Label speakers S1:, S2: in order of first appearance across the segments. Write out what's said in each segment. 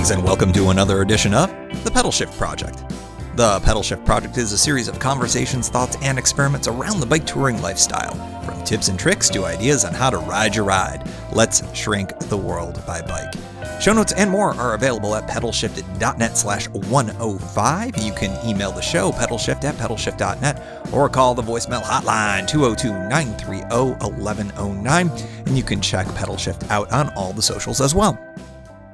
S1: Greetings and welcome to another edition of the Pedalshift Project. The Pedalshift Project is a series of conversations, thoughts, and experiments around the bike touring lifestyle. From tips and tricks to ideas on how to ride your ride, let's shrink the world by bike. Show notes and more are available at pedalshift.net/105. You can email the show, pedalshift@pedalshift.net, or call the voicemail hotline, 202-930-1109, and you can check Pedalshift out on all the socials as well.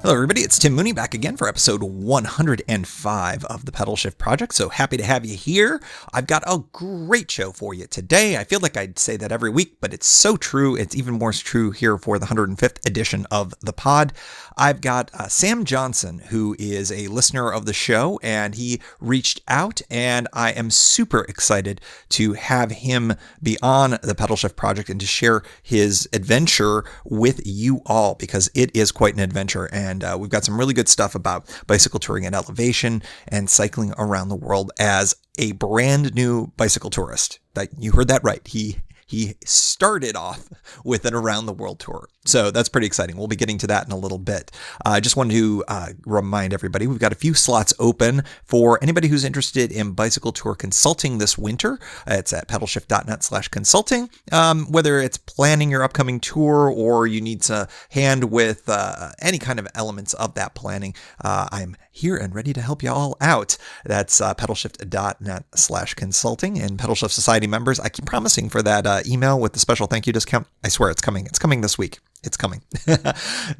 S1: Hello everybody, it's Tim Mooney back again for episode 105 of the Pedalshift Project. So happy to have you here. I've got a great show for you today. I feel like I'd say that every week, but it's so true. It's even more true here for the 105th edition of the pod. I've got Sam Johnson, who is a listener of the show, and he reached out, and I am super excited to have him be on the Pedalshift Project and to share his adventure with you all, because it is quite an adventure. And we've got some really good stuff about bicycle touring at elevation and cycling around the world as a brand new bicycle tourist. You heard that right. He started off with an around the world tour. So that's pretty exciting. We'll be getting to that in a little bit. I just wanted to remind everybody, we've got a few slots open for anybody who's interested in bicycle tour consulting this winter. It's at pedalshift.net/consulting. Whether it's planning your upcoming tour or you need a hand with any kind of elements of that planning, I'm here and ready to help you all out. That's pedalshift.net/consulting. And Pedalshift Society members, I keep promising for that email with the special thank you discount. I swear it's coming. It's coming this week. It's coming.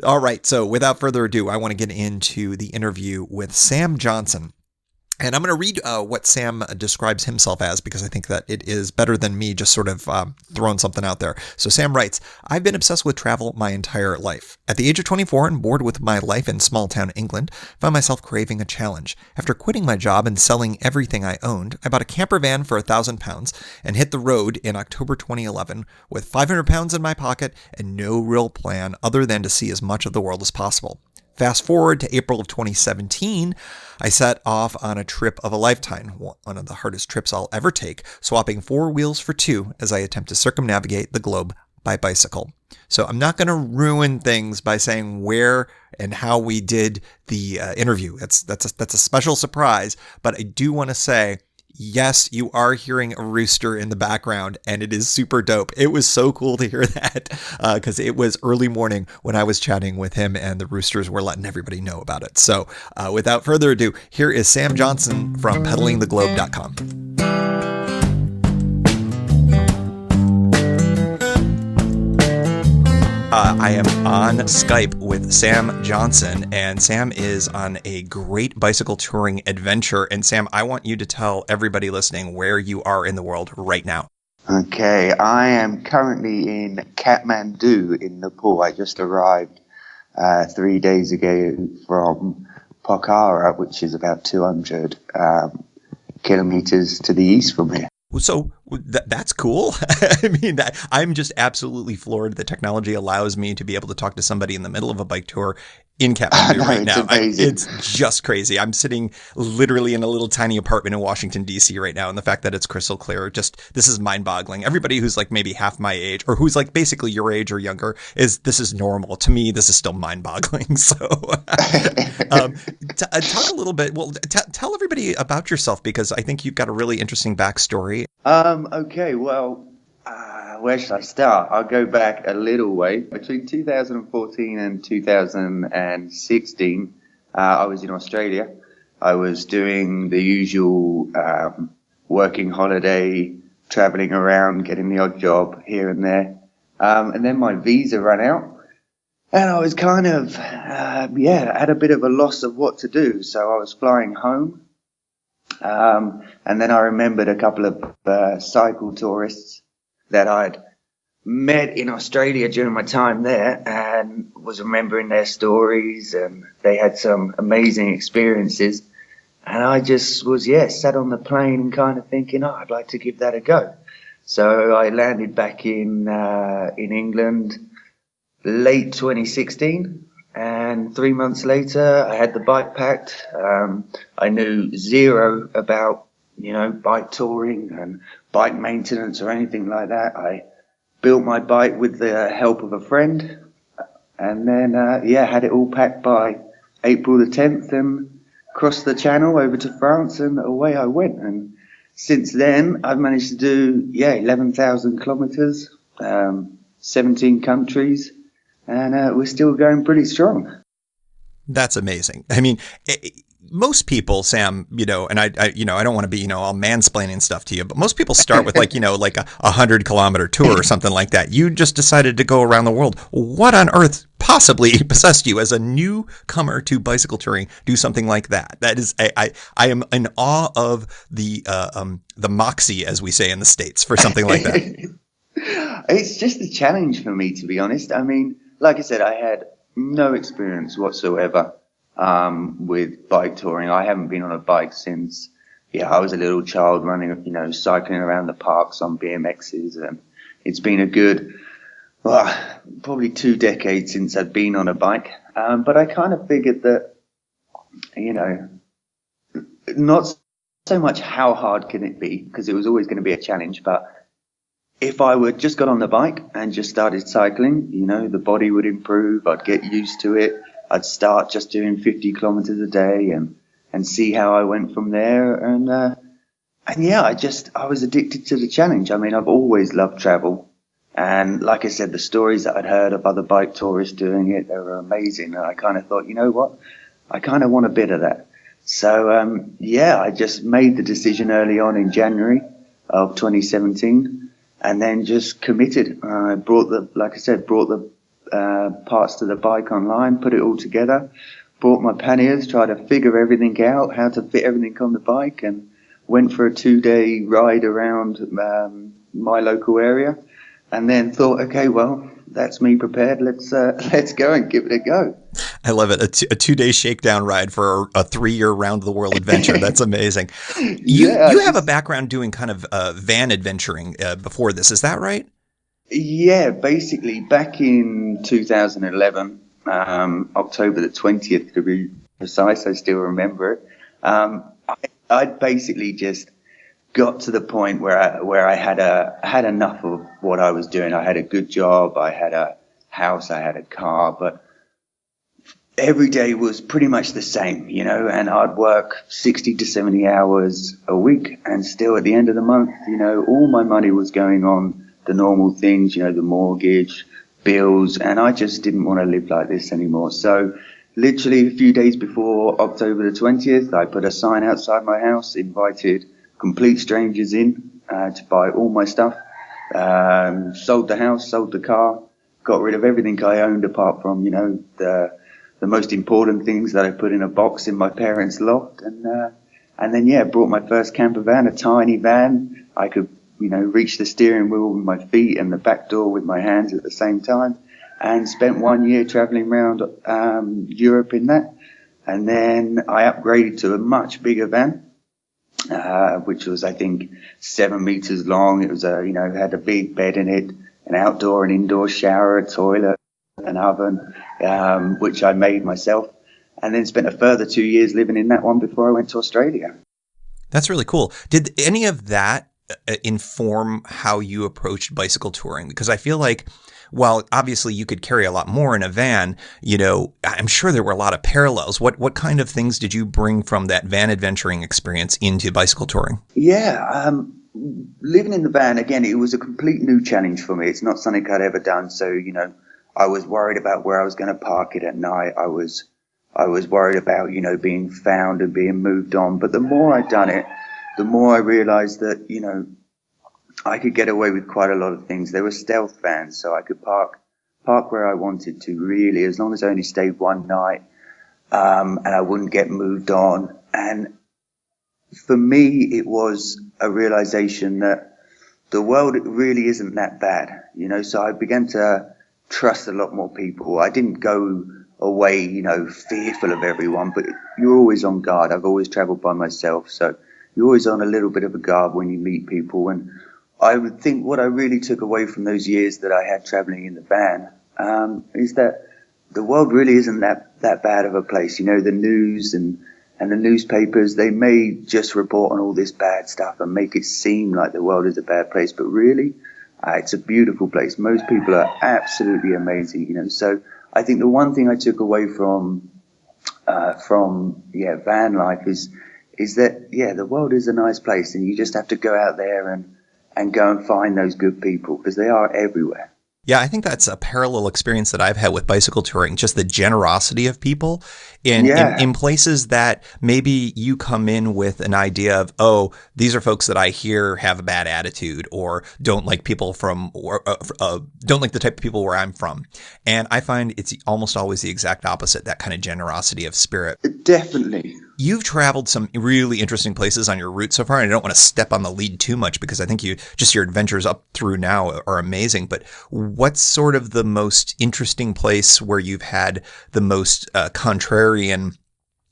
S1: All right. So without further ado, I want to get into the interview with Sam Johnson. And I'm going to read what Sam describes himself as, because I think that it is better than me just sort of throwing something out there. So Sam writes, I've been obsessed with travel my entire life. At the age of 24 and bored with my life in small town England, I found myself craving a challenge. After quitting my job and selling everything I owned, I bought a campervan for £1,000 and hit the road in October 2011 with £500 in my pocket and no real plan other than to see as much of the world as possible. Fast forward to April of 2017, I set off on a trip of a lifetime, one of the hardest trips I'll ever take, swapping 4 wheels for 2 as I attempt to circumnavigate the globe by bicycle. So I'm not going to ruin things by saying where and how we did the interview. That's a special surprise, but I do want to say, yes, you are hearing a rooster in the background, and it is super dope. It was so cool to hear that because it was early morning when I was chatting with him, and the roosters were letting everybody know about it. So without further ado, here is Sam Johnson from pedalingtheglobe.com. I am on Skype with Sam Johnson, and Sam is on a great bicycle touring adventure. And Sam, I want you to tell everybody listening where you are in the world right now.
S2: Okay, I am currently in Kathmandu in Nepal. I just arrived 3 days ago from Pokhara, which is about 200 kilometers to the east from here.
S1: So that's cool. I mean, I'm just absolutely floored that technology allows me to be able to talk to somebody in the middle of a bike tour in Kathmandu right now. It's just crazy. I'm sitting literally in a little tiny apartment in Washington, D.C. right now. And the fact that it's crystal clear, this is mind boggling. Everybody who's like maybe half my age or who's like basically your age or younger this is normal. To me, this is still mind boggling. So talk a little bit. Well, tell everybody about yourself, because I think you've got a really interesting backstory.
S2: Okay, well, where should I start? I'll go back a little way. Between 2014 and 2016, I was in Australia. I was doing the usual working holiday, traveling around, getting the odd job here and there. And then my visa ran out. And I was kind of, at a bit of a loss of what to do. So I was flying home. And then I remembered a couple of cycle tourists that I'd met in Australia during my time there, and was remembering their stories, and they had some amazing experiences. And I just was, sat on the plane and kind of thinking, I'd like to give that a go. So I landed back in England late 2016. And 3 months later, I had the bike packed. I knew zero about, bike touring and bike maintenance or anything like that. I built my bike with the help of a friend, and then, had it all packed by April the 10th and crossed the channel over to France, and away I went. And since then, I've managed to do, 11,000 kilometers, 17 countries, and we're still going pretty strong.
S1: That's amazing. I mean, most people, Sam, and I don't want to be, all mansplaining stuff to you, but most people start with like, like a 100-kilometer tour or something like that. You just decided to go around the world. What on earth possibly possessed you as a newcomer to bicycle touring, do something like that? That is, I am in awe of the moxie, as we say in the States, for something like that.
S2: It's just a challenge for me, to be honest. I mean, like I said, I had no experience whatsoever with bike touring. I haven't been on a bike since, I was a little child running, cycling around the parks on BMXs. And it's been a good, probably 2 decades since I've been on a bike. But I kind of figured that, not so much how hard can it be, because it was always going to be a challenge, but if I would just got on the bike and just started cycling, the body would improve. I'd get used to it. I'd start just doing 50 kilometers a day and see how I went from there. And I was addicted to the challenge. I mean, I've always loved travel. And like I said, the stories that I'd heard of other bike tourists doing it, they were amazing. And I kind of thought, you know what? I kind of want a bit of that. So, I just made the decision early on in January of 2017. And then just committed. I brought the parts to the bike online, put it all together, brought my panniers, tried to figure everything out, how to fit everything on the bike, and went for a 2-day ride around my local area. And then thought, okay, well, that's me prepared. Let's go and give it a go.
S1: I love it. A 2-day shakedown ride for a 3-year round the world adventure. That's amazing. You have a background doing kind of van adventuring before this. Is that right?
S2: Yeah, basically back in 2011, October the 20th to be precise, I still remember it. I basically just got to the point where I had enough of what I was doing. I had a good job, I had a house, I had a car, but every day was pretty much the same, and I'd work 60 to 70 hours a week, and still at the end of the month, all my money was going on the normal things, the mortgage, bills, and I just didn't want to live like this anymore. So literally a few days before October the 20th, I put a sign outside my house, invited complete strangers in to buy all my stuff, sold the house, sold the car, got rid of everything I owned apart from, the most important things that I put in a box in my parents' loft, and then brought my first camper van, a tiny van. I could, reach the steering wheel with my feet and the back door with my hands at the same time, and spent 1 year traveling around Europe in that. And then I upgraded to a much bigger van, which was, I think, 7 meters long. It was had a big bed in it, an outdoor and indoor shower, a toilet, an oven, which I made myself, and then spent a further 2 years living in that one before I went to Australia.
S1: That's really cool. Did any of that inform how you approached bicycle touring? Because I feel like, while obviously you could carry a lot more in a van, I'm sure there were a lot of parallels. What kind of things did you bring from that van adventuring experience into bicycle touring?
S2: Yeah, living in the van, again, it was a complete new challenge for me. It's not something I'd ever done. So, I was worried about where I was going to park it at night. I was worried about, being found and being moved on. But the more I'd done it, the more I realized that, I could get away with quite a lot of things. They were stealth vans, so I could park where I wanted to, really, as long as I only stayed one night, and I wouldn't get moved on. And for me, it was a realization that the world really isn't that bad, so I began to trust a lot more people. I didn't go away, fearful of everyone, but you're always on guard. I've always traveled by myself, so you're always on a little bit of a guard when you meet people. And I would think what I really took away from those years that I had traveling in the van, is that the world really isn't that bad of a place. The news and the newspapers, they may just report on all this bad stuff and make it seem like the world is a bad place, but really, it's a beautiful place. Most people are absolutely amazing, So I think the one thing I took away from from van life is that the world is a nice place, and you just have to go out there and go and find those good people, because they are everywhere.
S1: Yeah, I think that's a parallel experience that I've had with bicycle touring, just the generosity of people in places that maybe you come in with an idea of, oh, these are folks that I hear have a bad attitude or don't like people from, or don't like the type of people where I'm from. And I find it's almost always the exact opposite, that kind of generosity of spirit.
S2: Definitely.
S1: You've traveled some really interesting places on your route so far, and I don't want to step on the lead too much because I think your adventures up through now are amazing. But what's sort of the most interesting place where you've had the most contrarian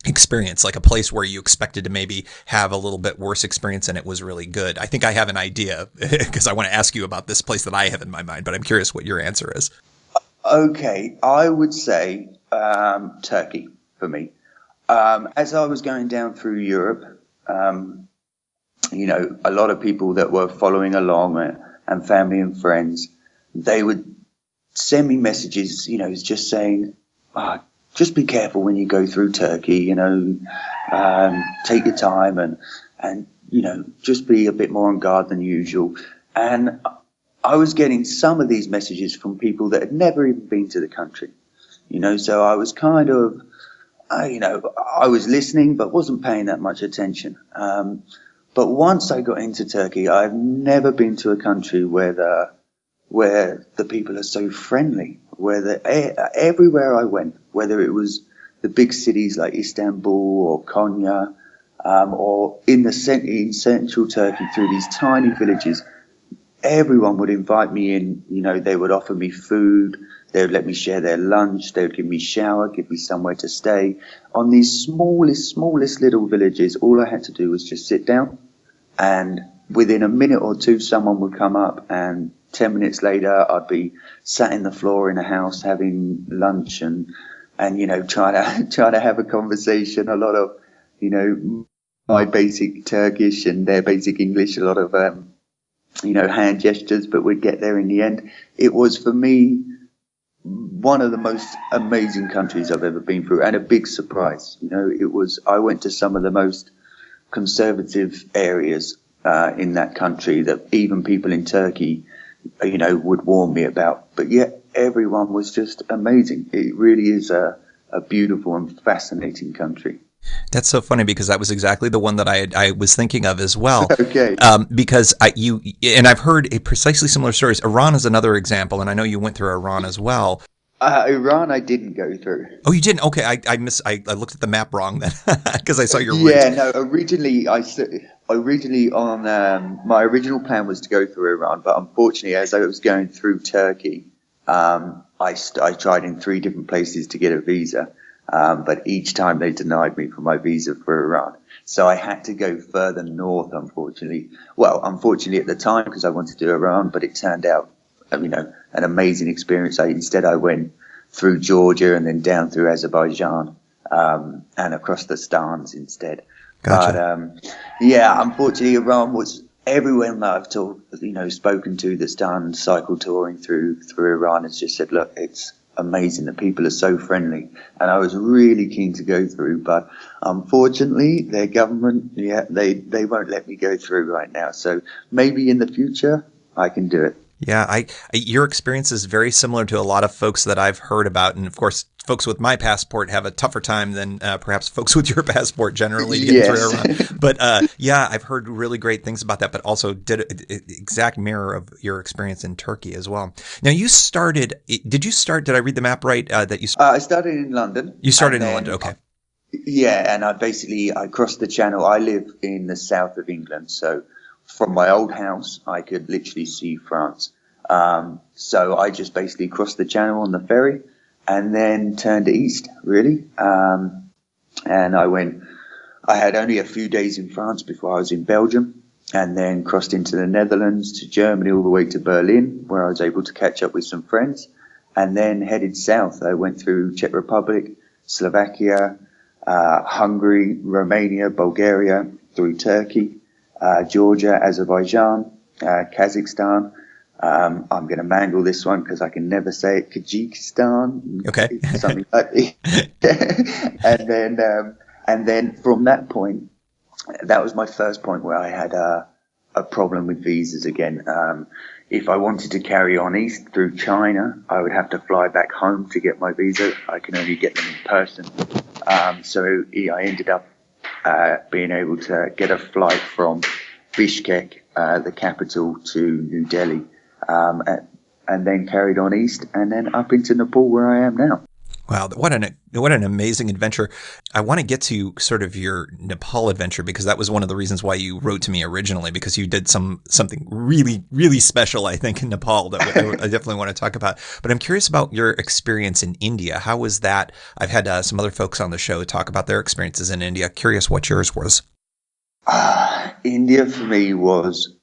S1: experience, like a place where you expected to maybe have a little bit worse experience and it was really good? I think I have an idea because I want to ask you about this place that I have in my mind, but I'm curious what your answer is.
S2: Okay, I would say Turkey for me. As I was going down through Europe, a lot of people that were following along and family and friends, they would send me messages, just saying, just be careful when you go through Turkey, take your time and just be a bit more on guard than usual. And I was getting some of these messages from people that had never even been to the country, so I was kind of, I was listening, but wasn't paying that much attention. But once I got into Turkey, I've never been to a country where the people are so friendly, everywhere I went, whether it was the big cities like Istanbul or Konya, or in central Turkey through these tiny villages, everyone would invite me in. They would offer me food. They would let me share their lunch. They would give me a shower, give me somewhere to stay. On these smallest little villages, all I had to do was just sit down, and within a minute or two, someone would come up, and 10 minutes later, I'd be sat in the floor in a house having lunch and trying to have a conversation. A lot of, my basic Turkish and their basic English, a lot of, hand gestures, but we'd get there in the end. It was, for me, one of the most amazing countries I've ever been through, and a big surprise. I went to some of the most conservative areas in that country that even people in Turkey, would warn me about. But yet everyone was just amazing. It really is a beautiful and fascinating country.
S1: That's so funny because that was exactly the one that I was thinking of as well.
S2: Okay.
S1: Because I've heard a precisely similar stories. Iran is another example, and I know you went through Iran as well.
S2: Iran, I didn't go through.
S1: Oh, you didn't? Okay, I looked at the map wrong then because I saw your route.
S2: Yeah, no. Originally on my original plan was to go through Iran, but unfortunately, as I was going through Turkey, I tried in 3 different places to get a visa. But each time they denied me for my visa for Iran. So I had to go further north, unfortunately. Well, unfortunately at the time, because I wanted to do Iran, but it turned out, an amazing experience. I went through Georgia and then down through Azerbaijan, and across the Stans instead.
S1: Gotcha.
S2: But, unfortunately Iran was everyone that I've spoken to that's done cycle touring through Iran has just said, look, it's amazing. The people are so friendly, and I was really keen to go through, but unfortunately their government, they won't let me go through right now. So maybe in the future I can do it.
S1: Yeah, your experience is very similar to a lot of folks that I've heard about, and of course, folks with my passport have a tougher time than perhaps folks with your passport generally to get through Iran. But I've heard really great things about that, but also did an exact mirror of your experience in Turkey as well. Now, did I read the map right? That you
S2: I started in London.
S1: You started in London, okay.
S2: Yeah, and I crossed the channel. I live in the south of England, so from my old house, I could literally see France. So I just basically crossed the channel on the ferry and then turned east, really. And I had only a few days in France before I was in Belgium, and then crossed into the Netherlands to Germany all the way to Berlin, where I was able to catch up with some friends, and then headed south. I went through Czech Republic, Slovakia, Hungary, Romania, Bulgaria, through Turkey, Georgia, Azerbaijan, Kazakhstan, I'm going to mangle this one because I can never say it. Kyrgyzstan,
S1: Okay.
S2: something like that. And then from that point, that was my first point where I had a problem with visas again. If I wanted to carry on east through China, I would have to fly back home to get my visa. I can only get them in person. So I ended up being able to get a flight from Bishkek, the capital, to New Delhi, and then carried on east and then up into Nepal where I am now.
S1: Wow, what an amazing adventure. I want to get to sort of your Nepal adventure because that was one of the reasons why you wrote to me originally, because you did something really, really special, I think, in Nepal that I definitely want to talk about. But I'm curious about your experience in India. How was that? I've had some other folks on the show talk about their experiences in India. Curious what yours was.
S2: India for me was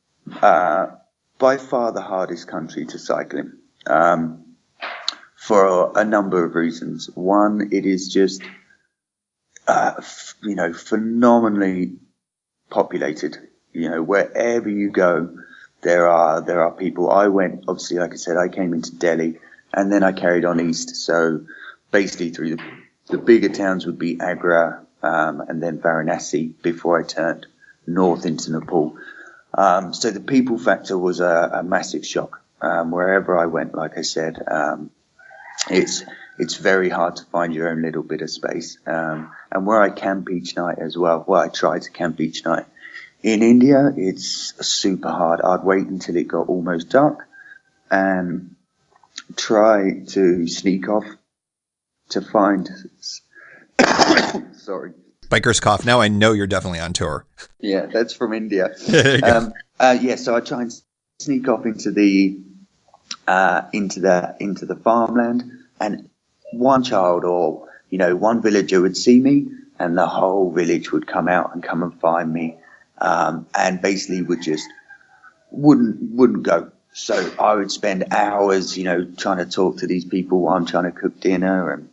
S2: by far the hardest country to cycle in. For a number of reasons. One, it is just, phenomenally populated. Wherever you go, there are people. I went, obviously, like I said, I came into Delhi and then I carried on east. So basically through the bigger towns would be Agra, and then Varanasi before I turned north into Nepal. So the people factor was a massive shock. Wherever I went, like I said, it's very hard to find your own little bit of space. And where I camp each night as well, I try to camp each night. In India, it's super hard. I'd wait until it got almost dark and try to sneak off to find... Sorry.
S1: Biker's cough. Now I know you're definitely on tour.
S2: Yeah, that's from India. So I try and sneak off into the farmland, and one child or one villager would see me and the whole village would come out and come and find me, and basically wouldn't go. So I would spend hours trying to talk to these people while I'm trying to cook dinner, and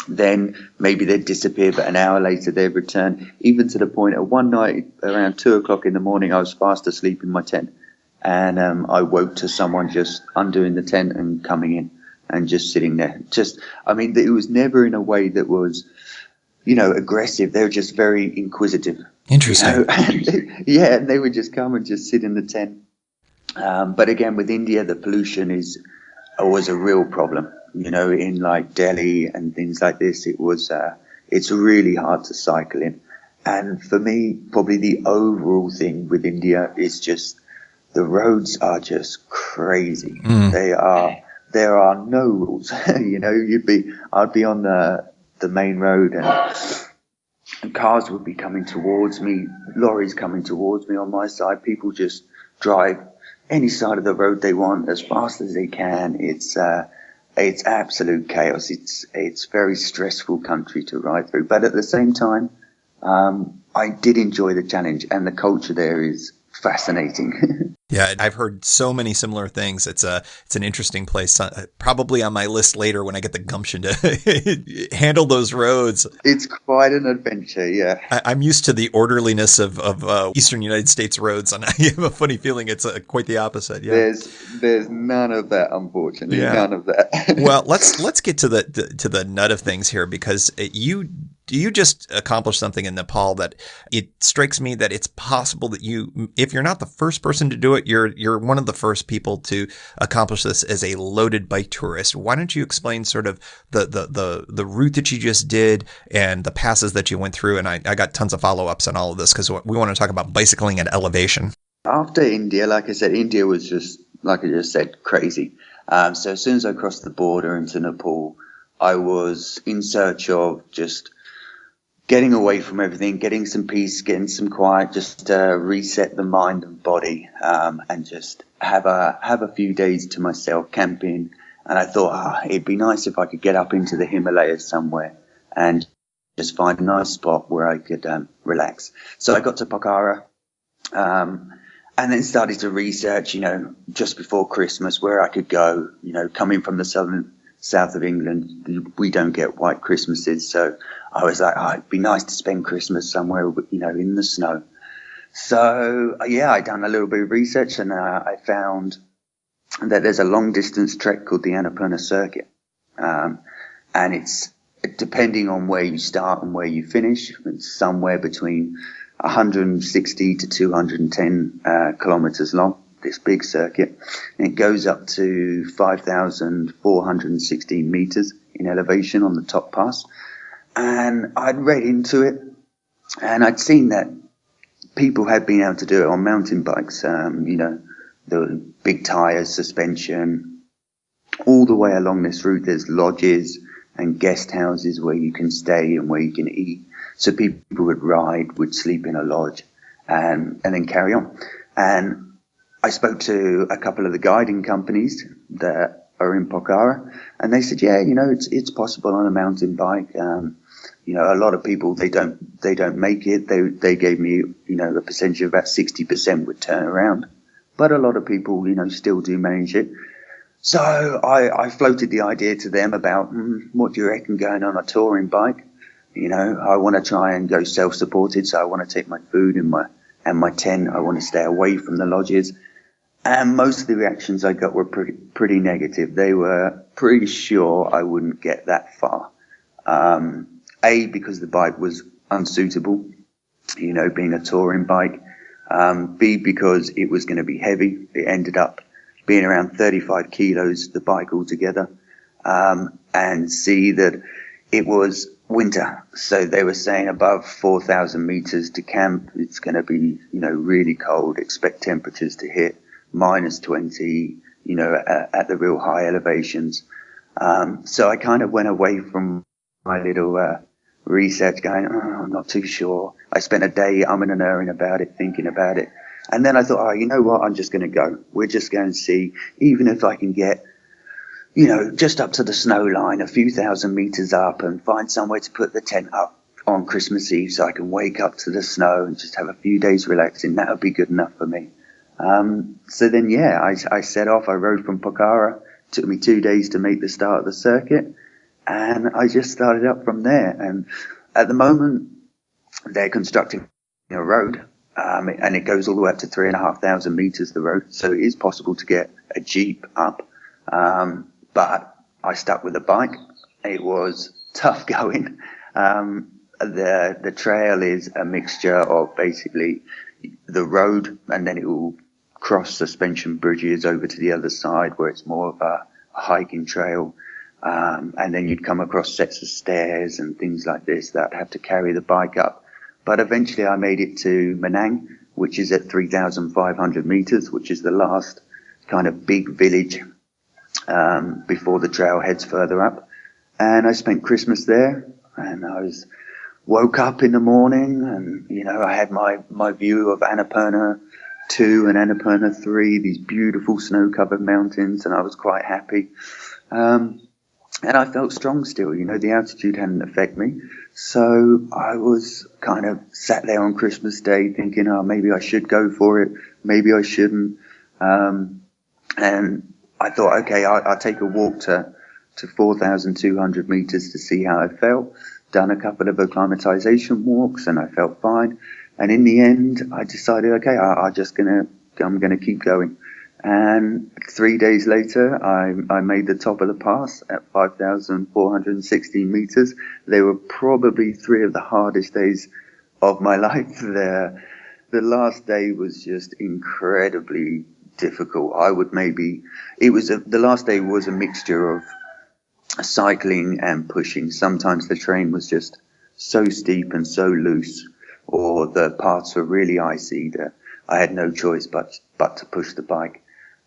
S2: then maybe they'd disappear, but an hour later they'd return, even to the point of one night around 2:00 in the morning I was fast asleep in my tent. And I woke to someone just undoing the tent and coming in and just sitting there. It was never in a way that was, aggressive. They were just very inquisitive.
S1: Interesting.
S2: And they would just come and just sit in the tent. But again, with India, the pollution is always a real problem. In like Delhi and things like this, it's really hard to cycle in. And for me, probably the overall thing with India is just, the roads are just crazy. There are no rules. I'd be on the main road and cars would be coming towards me, lorries coming towards me on my side. People just drive any side of the road they want as fast as they can. It's absolute chaos. It's very stressful country to ride through. But at the same time, I did enjoy the challenge, and the culture there is fascinating.
S1: Yeah, I've heard so many similar things. It's an interesting place. Probably on my list later when I get the gumption to handle those roads.
S2: It's quite an adventure, yeah.
S1: I'm used to the orderliness of Eastern United States roads, and I have a funny feeling it's quite the opposite. Yeah,
S2: there's none of that, unfortunately. Yeah. None of that.
S1: Well, let's get to the nut of things here, because you just accomplished something in Nepal that it strikes me that it's possible that if you're not the first person to do it, you're one of the first people to accomplish this as a loaded bike tourist. Why don't you explain sort of the route that you just did and the passes that you went through? And I got tons of follow-ups on all of this because we want to talk about bicycling at elevation.
S2: After India, like I said, India was just, like I just said, crazy. So as soon as I crossed the border into Nepal, I was in search of just getting away from everything, getting some peace, getting some quiet, just to reset the mind and body, and just have a few days to myself camping. And I thought, it'd be nice if I could get up into the Himalayas somewhere and just find a nice spot where I could relax. So I got to Pokhara, and then started to research, just before Christmas where I could go. Coming from the south of England, we don't get white Christmases, so I was like, it'd be nice to spend Christmas somewhere, in the snow. So, I done a little bit of research, and I found that there's a long distance trek called the Anapurna Circuit. And it's, depending on where you start and where you finish, it's somewhere between 160 to 210 kilometers long, this big circuit. And it goes up to 5,416 meters in elevation on the top pass. And I'd read into it, and I'd seen that people had been able to do it on mountain bikes, the big tires, suspension. All the way along this route, there's lodges and guest houses where you can stay and where you can eat. So people would ride, would sleep in a lodge, and then carry on. And I spoke to a couple of the guiding companies that are in Pokhara, and they said, yeah, it's possible on a mountain bike. A lot of people, they don't make it. They gave me, a percentage of about 60% would turn around, but a lot of people, still do manage it. So I floated the idea to them about, what do you reckon going on a touring bike? I want to try and go self-supported, so I want to take my food and my tent. I want to stay away from the lodges. And most of the reactions I got were pretty negative. They were pretty sure I wouldn't get that far. A, because the bike was unsuitable, being a touring bike. B, because it was going to be heavy. It ended up being around 35 kilos, the bike altogether. And C, that it was winter. So they were saying above 4,000 meters to camp, it's going to be, really cold. Expect temperatures to hit -20, at the real high elevations. So I kind of went away from my little research going, I'm not too sure. I spent a day umming and erring about it, thinking about it. And then I thought, you know what, I'm just going to go. We're just going to see, even if I can get, just up to the snow line, a few thousand meters up, and find somewhere to put the tent up on Christmas Eve so I can wake up to the snow and just have a few days relaxing. That would be good enough for me. So then, I set off. I rode from Pokhara. It took me 2 days to make the start of the circuit. And I just started up from there. And at the moment, they're constructing a road. And it goes all the way up to 3,500 meters, the road. So it is possible to get a Jeep up. But I stuck with a bike. It was tough going. The trail is a mixture of basically the road, and then it will cross suspension bridges over to the other side where it's more of a hiking trail. And then you'd come across sets of stairs and things like this that I'd have to carry the bike up. But eventually I made it to Manang, which is at 3,500 meters, which is the last kind of big village before the trail heads further up. And I spent Christmas there, and woke up in the morning, and, I had my view of Annapurna 2 and Annapurna 3, these beautiful snow-covered mountains, and I was quite happy. And I felt strong still, the altitude hadn't affected me. So I was kind of sat there on Christmas Day thinking, maybe I should go for it, maybe I shouldn't. And I thought, okay, I'll take a walk to 4,200 meters to see how I felt. Done a couple of acclimatization walks, and I felt fine. And in the end, I decided, okay, I'm gonna keep going. And 3 days later, I made the top of the pass at 5,416 meters. They were probably 3 of the hardest days of my life. The last day was just incredibly difficult. The last day was a mixture of cycling and pushing. Sometimes the terrain was just so steep and so loose, or the paths were really icy that I had no choice but to push the bike.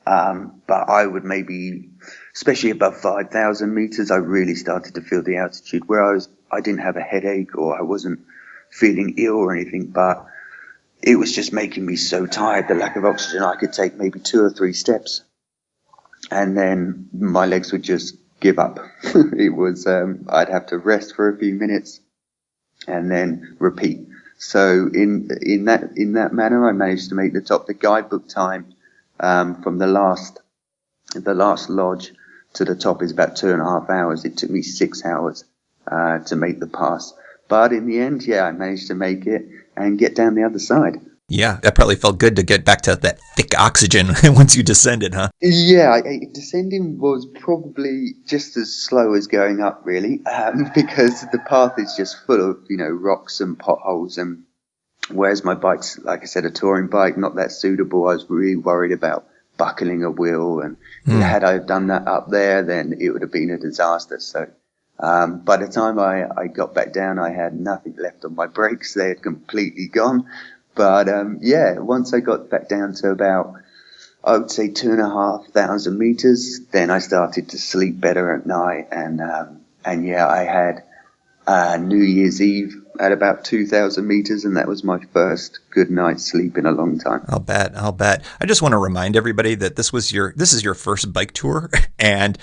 S2: But I would maybe, especially above 5,000 meters, I really started to feel the altitude, where I didn't have a headache or I wasn't feeling ill or anything, but it was just making me so tired, the lack of oxygen. I could take maybe 2 or 3 steps and then my legs would just give up. It was, I'd have to rest for a few minutes and then repeat. So in that manner, I managed to make the top. The guidebook time from the last lodge to the top is about 2.5 hours. It took me 6 hours to make the pass, but in the end, I managed to make it and get down the other side.
S1: Yeah, that probably felt good to get back to that thick oxygen once you descended, huh?
S2: Yeah, descending was probably just as slow as going up, really, because the path is just full of, rocks and potholes. And whereas my bike's, like I said, a touring bike, not that suitable, I was really worried about buckling a wheel. And had I done that up there, then it would have been a disaster. So by the time I got back down, I had nothing left on my brakes. They had completely gone. But once I got back down to about, I would say 2,500 meters, then I started to sleep better at night. And I had New Year's Eve at about 2,000 meters, and that was my first good night's sleep in a long time.
S1: I'll bet. I just want to remind everybody that this is your first bike tour, and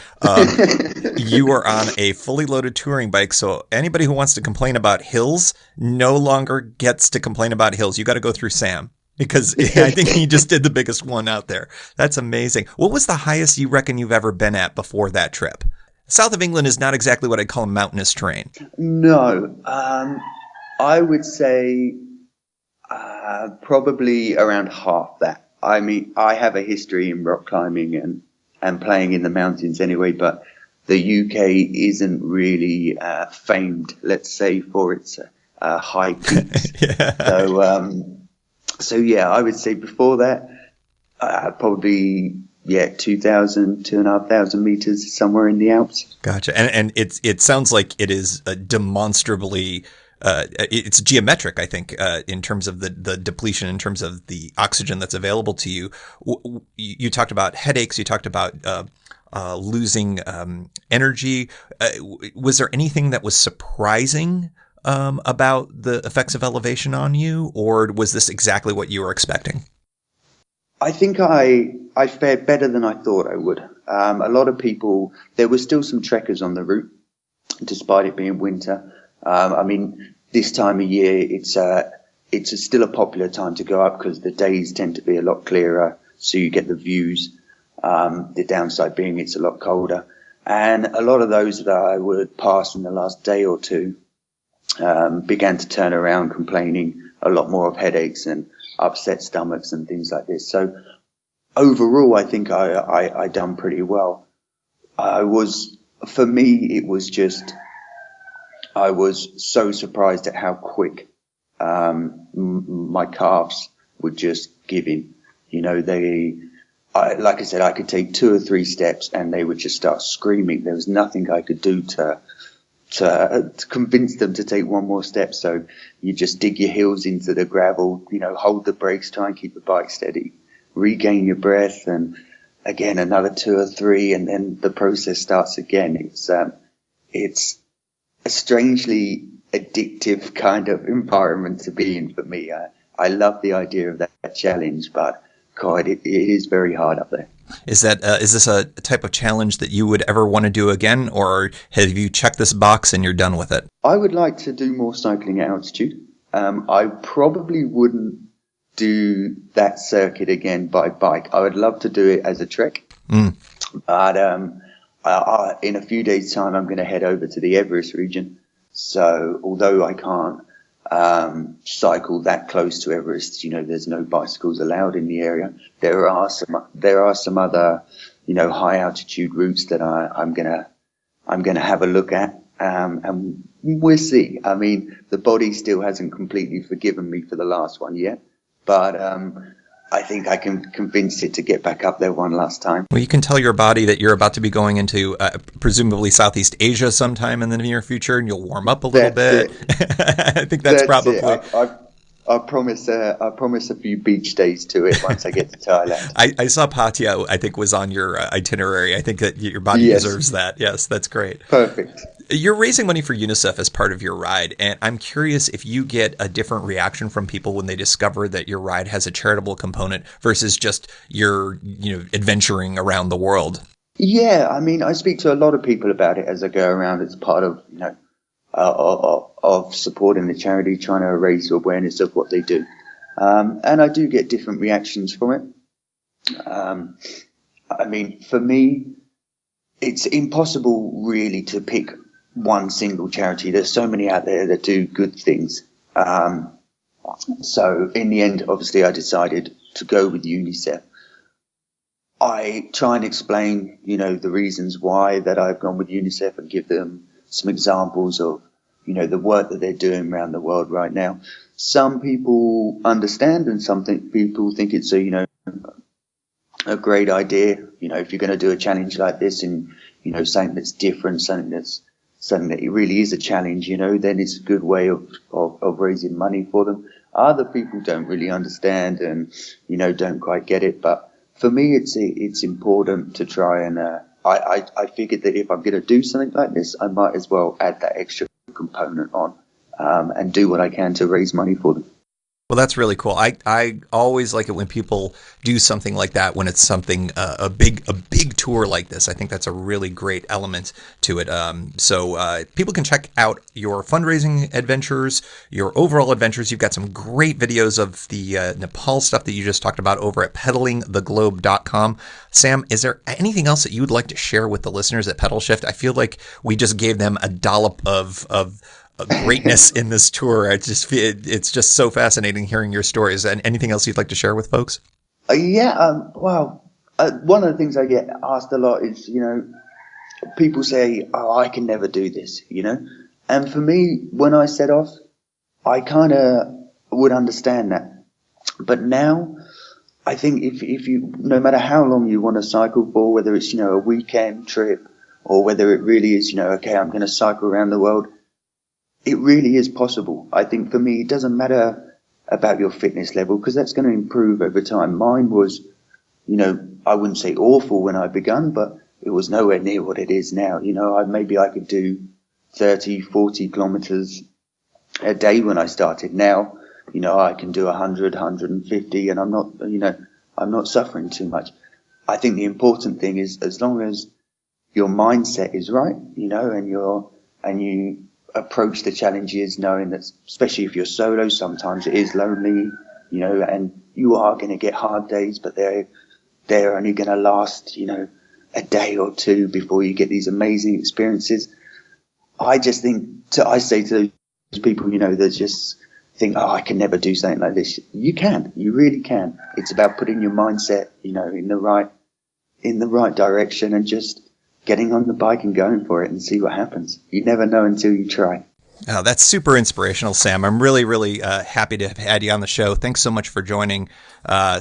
S1: you are on a fully loaded touring bike. So anybody who wants to complain about hills no longer gets to complain about hills. You got to go through Sam, because I think he just did the biggest one out there. That's amazing. What was the highest you reckon you've ever been at before that trip? South of England is not exactly what I'd call mountainous terrain.
S2: No, I would say probably around half that. I mean, I have a history in rock climbing and playing in the mountains anyway, but the UK isn't really famed, let's say, for its high peaks. Yeah. So I would say before that, probably 2,500 meters somewhere in the Alps.
S1: Gotcha. And it sounds like it is demonstrably it's geometric, I think, in terms of the depletion, in terms of the oxygen that's available to you. You talked about headaches. You talked about losing energy. Was there anything that was surprising about the effects of elevation on you, or was this exactly what you were expecting?
S2: I think I fared better than I thought I would. A lot of people, there were still some trekkers on the route, despite it being winter. I mean, this time of year, it's still a popular time to go up because the days tend to be a lot clearer, so you get the views. The downside being it's a lot colder. And a lot of those that I would pass in the last day or two began to turn around complaining a lot more of headaches and upset stomachs and things like this. So overall, I think I done pretty well. For me, it was just, I was so surprised at how quick my calves would just give in. Like I said, I could take 2 or 3 steps and they would just start screaming. There was nothing I could do to convince them to take one more step. So you just dig your heels into the gravel, hold the brakes, try and keep the bike steady, regain your breath, and again, another 2 or 3, and then the process starts again. It's a strangely addictive kind of environment to be in for me. I love the idea of that challenge, but God, it is very hard up there.
S1: Is this a type of challenge that you would ever want to do again, or have you checked this box and you're done with it?
S2: I would like to do more cycling at altitude. I probably wouldn't do that circuit again by bike. I would love to do it as a trek. But in a few days' time, I'm going to head over to the Everest region. So although I can't cycle that close to Everest, there's no bicycles allowed in the area. There are some other, high altitude routes that I'm gonna have a look at, and we'll see. I mean, the body still hasn't completely forgiven me for the last one yet, but I think I can convince it to get back up there one last time.
S1: Well, you can tell your body that you're about to be going into presumably Southeast Asia sometime in the near future, and you'll warm up a little bit. I think that's probably.
S2: I promise a few beach days to it once I get to Thailand.
S1: I saw Pattaya, I think, was on your itinerary. I think that your body deserves that. Yes, that's great.
S2: Perfect.
S1: You're raising money for UNICEF as part of your ride, and I'm curious if you get a different reaction from people when they discover that your ride has a charitable component versus just your, adventuring around the world.
S2: Yeah, I mean, I speak to a lot of people about it as I go around. It's part of, of supporting the charity, trying to raise awareness of what they do. And I do get different reactions from it. I mean, for me, it's impossible really to pick one single charity. There's so many out there that do good things. So in the end, obviously, I decided to go with UNICEF. I try and explain, the reasons why that I've gone with UNICEF and give them some examples of, the work that they're doing around the world right now. Some people understand and people think it's a great idea. If you're going to do a challenge like this and, something that's different, something that it really is a challenge, then it's a good way of raising money for them. Other people don't really understand and, don't quite get it. But for me, it's important to try and, I figured that if I'm going to do something like this, I might as well add that extra component on, and do what I can to raise money for them.
S1: Well, that's really cool. I always like it when people do something like that, when it's something, a big tour like this. I think that's a really great element to it. So people can check out your fundraising adventures, your overall adventures. You've got some great videos of the Nepal stuff that you just talked about over at pedalingtheglobe.com. Sam, is there anything else that you would like to share with the listeners at Pedalshift? I feel like we just gave them a dollop of greatness in this tour. It's just so fascinating hearing your stories. And anything else you'd like to share with folks?
S2: One of the things I get asked a lot is, people say, "Oh, I can never do this," And for me, when I set off, I kind of would understand that. But now, I think if you, no matter how long you want to cycle for, whether it's, a weekend trip or whether it really is, okay, I'm going to cycle around the world, it really is possible. I think for me, it doesn't matter about your fitness level because that's going to improve over time. Mine was, I wouldn't say awful when I begun, but it was nowhere near what it is now. Maybe I could do 30, 40 kilometers a day when I started. Now, I can do 100, 150 and I'm not suffering too much. I think the important thing is as long as your mindset is right, and you approach the challenges knowing that, especially if you're solo, sometimes it is lonely, and you are going to get hard days, but they're only going to last, a day or two before you get these amazing experiences. I say to those people, that just think, "Oh, I can never do something like this." You can, you really can. It's about putting your mindset, in the right direction and just getting on the bike and going for it and see what happens. You never know until you try.
S1: Oh, that's super inspirational, Sam. I'm really, really happy to have had you on the show. Thanks so much for joining.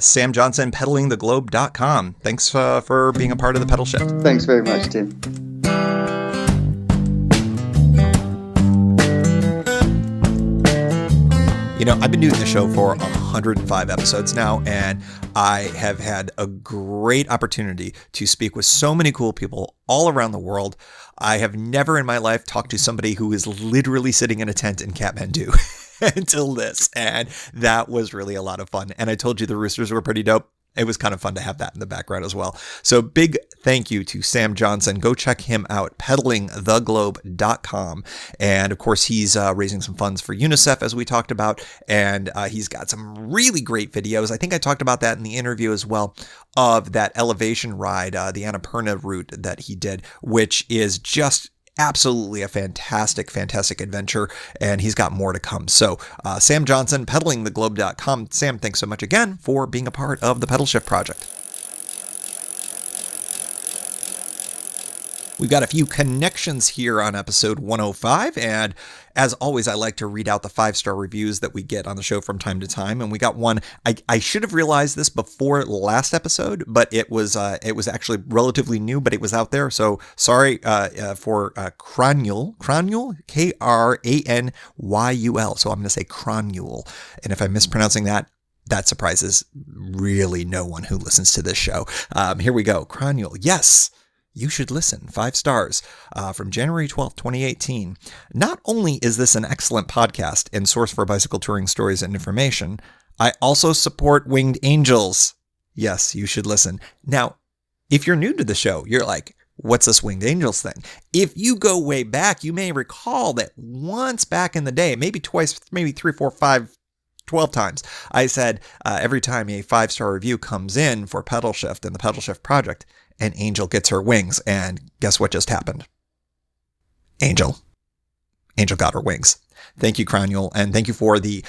S1: Sam Johnson, pedalingtheglobe.com. Thanks for being a part of the Pedal Shift.
S2: Thanks very much, Tim.
S1: I've been doing the show for 105 episodes now, and I have had a great opportunity to speak with so many cool people all around the world. I have never in my life talked to somebody who is literally sitting in a tent in Kathmandu until this, and that was really a lot of fun. And I told you the roosters were pretty dope. It was kind of fun to have that in the background as well. So big thank you to Sam Johnson. Go check him out, pedalingtheglobe.com. And of course, he's raising some funds for UNICEF, as we talked about. And he's got some really great videos. I think I talked about that in the interview as well, of that elevation ride, the Anapurna route that he did, which is just absolutely a fantastic adventure, and he's got more to come. So Sam Johnson, pedalingtheglobe.com. Sam, thanks so much again for being a part of the Pedalshift Project. We've got a few connections here on episode 105, and as always, I like to read out the 5-star reviews that we get on the show from time to time. And we got one. I should have realized this before last episode, but it was actually relatively new, but it was out there. So sorry for Cranyul, Kranyul. So I'm going to say Cranyul. And if I'm mispronouncing that surprises really no one who listens to this show. Here we go. Cranyul. Yes. You should listen. 5 stars from January 12th, 2018. Not only is this an excellent podcast and source for bicycle touring stories and information, I also support Winged Angels. Yes, you should listen. Now, if you're new to the show, you're like, what's this Winged Angels thing? If you go way back, you may recall that once back in the day, maybe twice, maybe 3, 4, 5, 12 times, I said every time a 5-star review comes in for Pedalshift and the Pedalshift Project, an angel gets her wings, and guess what just happened? Angel got her wings. Thank you, Cronial, and thank you for the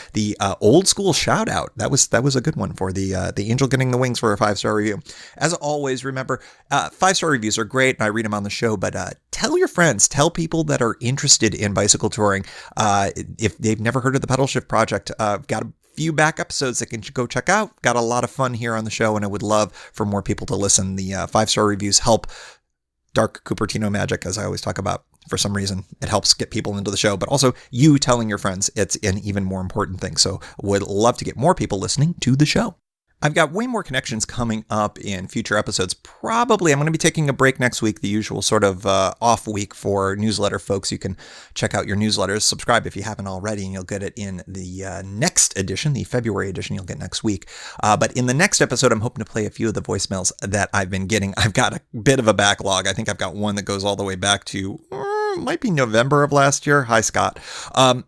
S1: old school shout out. That was a good one for the angel getting the wings for a 5-star review. As always, remember 5-star reviews are great, and I read them on the show. But tell your friends, tell people that are interested in bicycle touring. If they've never heard of the Pedalshift Project, got a few back episodes that can go check out. Got a lot of fun here on the show, and I would love for more people to listen. The 5-star reviews help Dark Cupertino magic, as I always talk about. For some reason, it helps get people into the show, but also you telling your friends, it's an even more important thing. So would love to get more people listening to the show. I've got way more connections coming up in future episodes. Probably I'm going to be taking a break next week, the usual sort of off week for newsletter folks. You can check out your newsletters, subscribe if you haven't already, and you'll get it in the next edition, the February edition you'll get next week. But in the next episode, I'm hoping to play a few of the voicemails that I've been getting. I've got a bit of a backlog. I think I've got one that goes all the way back to might be November of last year. Hi, Scott.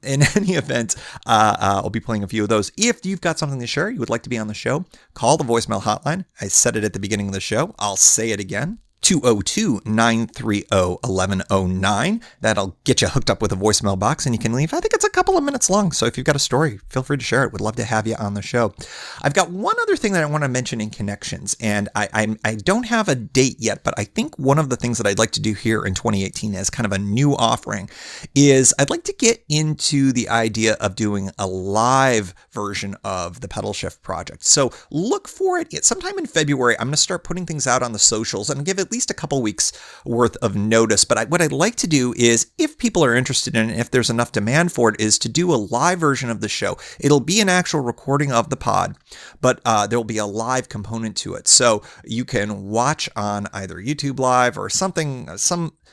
S1: In any event, I'll be playing a few of those. If you've got something to share, you would like to be on the show, call the voicemail hotline. I said it at the beginning of the show. I'll say it again. 202-930-1109. That'll get you hooked up with a voicemail box and you can leave. I think it's a couple of minutes long. So if you've got a story, feel free to share it. Would love to have you on the show. I've got one other thing that I want to mention in connections, and I don't have a date yet, but I think one of the things that I'd like to do here in 2018 as kind of a new offering is I'd like to get into the idea of doing a live version of the Pedalshift Project. So look for it sometime in February. I'm going to start putting things out on the socials and give at least a couple weeks worth of notice. But what I'd like to do is, if people are interested in it, if there's enough demand for it, is to do a live version of the show. It'll be an actual recording of the pod, but there'll be a live component to it. So you can watch on either YouTube Live or something,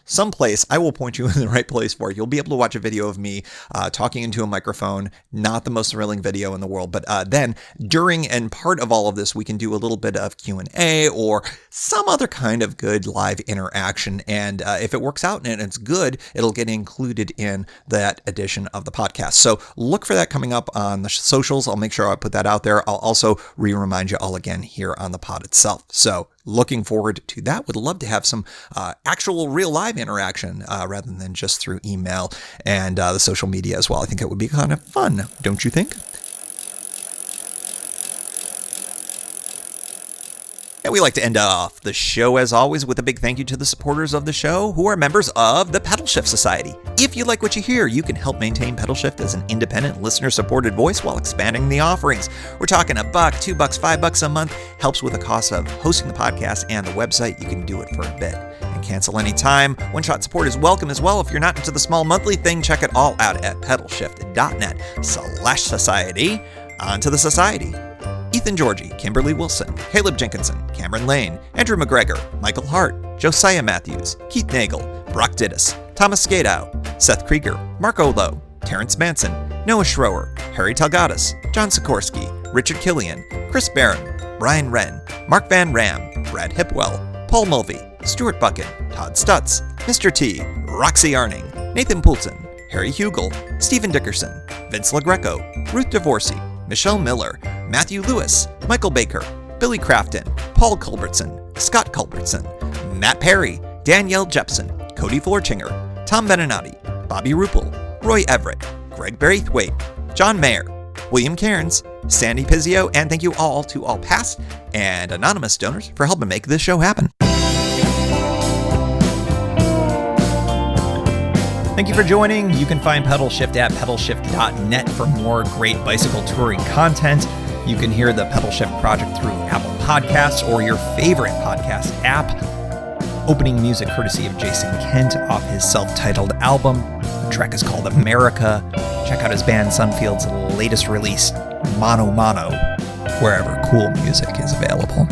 S1: someplace. I will point you in the right place for it. You'll be able to watch a video of me talking into a microphone. Not the most thrilling video in the world, but then during and part of all of this, we can do a little bit of Q&A or some other kind of good live interaction. And if it works out and it's good, it'll get included in that edition of the podcast. So look for that coming up on the socials. I'll make sure I put that out there. I'll also remind you all again here on the pod itself. So looking forward to that. Would love to have some actual real live interaction rather than just through email and the social media as well. I think it would be kind of fun, don't you think? And we like to end off the show, as always, with a big thank you to the supporters of the show who are members of the Pedalshift Society. If you like what you hear, you can help maintain Pedalshift as an independent, listener-supported voice while expanding the offerings. We're talking $1, $2, $5 a month. Helps with the cost of hosting the podcast and the website. You can do it for a bit and cancel anytime. One-shot support is welcome as well. If you're not into the small monthly thing, check it all out at pedalshift.net/society. On to the society. Ethan Georgie, Kimberly Wilson, Caleb Jenkinson, Cameron Lane, Andrew McGregor, Michael Hart, Josiah Matthews, Keith Nagel, Brock Dittis, Thomas Skadow, Seth Krieger, Mark Olo, Terrence Manson, Noah Schroer, Harry Talgadis, John Sikorsky, Richard Killian, Chris Barron, Brian Wren, Mark Van Ram, Brad Hipwell, Paul Mulvey, Stuart Buchan, Todd Stutz, Mr. T, Roxy Arning, Nathan Poulton, Harry Hugel, Stephen Dickerson, Vince LaGreco, Ruth Divorcey, Michelle Miller, Matthew Lewis, Michael Baker, Billy Crafton, Paul Culbertson, Scott Culbertson, Matt Perry, Danielle Jepson, Cody Florchinger, Tom Beninati, Bobby Ruppel, Roy Everett, Greg Braithwaite, John Mayer, William Cairns, Sandy Pizzio, and thank you all to all past and anonymous donors for helping make this show happen. Thank you for joining. You can find Pedalshift at pedalshift.net for more great bicycle touring content. You can hear the Pedalshift Project through Apple Podcasts or your favorite podcast app. Opening music courtesy of Jason Kent off his self-titled album. The track is called America. Check out his band Sunfield's latest release, Mono Mono, wherever cool music is available.